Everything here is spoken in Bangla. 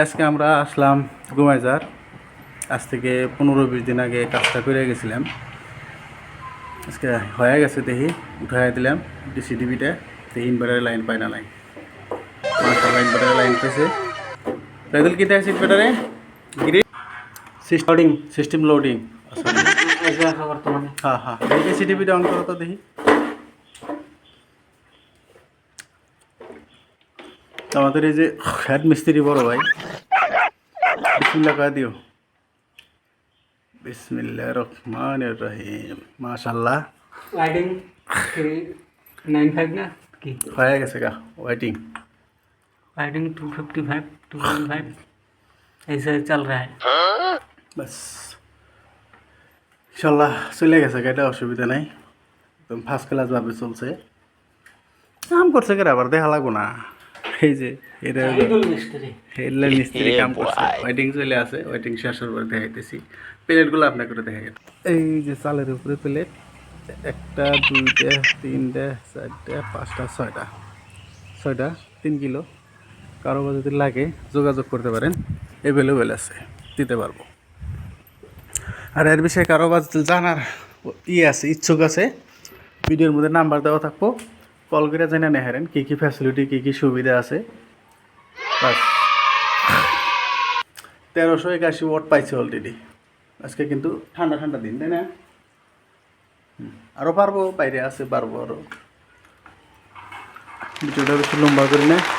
আজকে আমরা আসলাম ঘুমাইজার। আজ থেকে 15-20 দিন আগে কাজটা করে গেছিলাম। আজকে হয়ে গেছে, দেখি উঠাই দিলাম ডিসি টিভিটা। দেখি ইনভার্টারের লাইন পায় না লাইন, মাশাআল্লাহ ইনভার্টারের লাইন পেয়েছে। पैदल कितना है सीट बेटर है ग्रिड सिस्टम लोडिंग। हाँ हाँ देखिए सी टीवी ऑन करो तो देखी আমাদের এই যে হেড মিস্ত্রি বড় ভাই, বিসমিল্লাহ কয়া দিও। বিসমিল্লাহির রহমানির রহিম। মাশাআল্লাহ लाइटिंग 395 ना की হয়ে গেছে গা ওয়েটিং। लाइटिंग 255 255 ऐसे चल रहा है। বাস ইনশাল্লাহ চলে গেছে, এটা অসুবিধা নাই, একদম ফার্স্ট ক্লাস ভাবে চলছে। কাম করছে কে আবার দেখা লাগবো না। এই যে এটা হেডলা মিস্ত্রি কাম করছে, ওয়েটিং চলে আছে। ওয়েটিং শেষের পরে দেখাইতেছি। প্লেটগুলো আপনাকে করে দেখা গেল। এই যে চালের উপরে প্লেট, 1টা 2টা 3টা 4টা 5টা 6টা 3 কিলো। কারো যদি লাগে যোগাযোগ করতে পারেন, অ্যাভেলেবেল আছে, দিতে পারবো। আর এর বিষয়ে কারো জানার আছে, ইচ্ছুক আছে, ভিডিওর মধ্যে নাম্বার দেওয়া থাকবো, কল করে জেনে নেহারেন কী কী ফ্যাসিলিটি, কী কী সুবিধা আছে। বাস 1381 ওয়াট পাইছে অলরেডি। আজকে কিন্তু ঠান্ডা ঠান্ডা দিন, তাই না? আরও পারবো, বাইরে আছে, পারবো আরও। ভিডিওটা বেশি লম্বা করি না।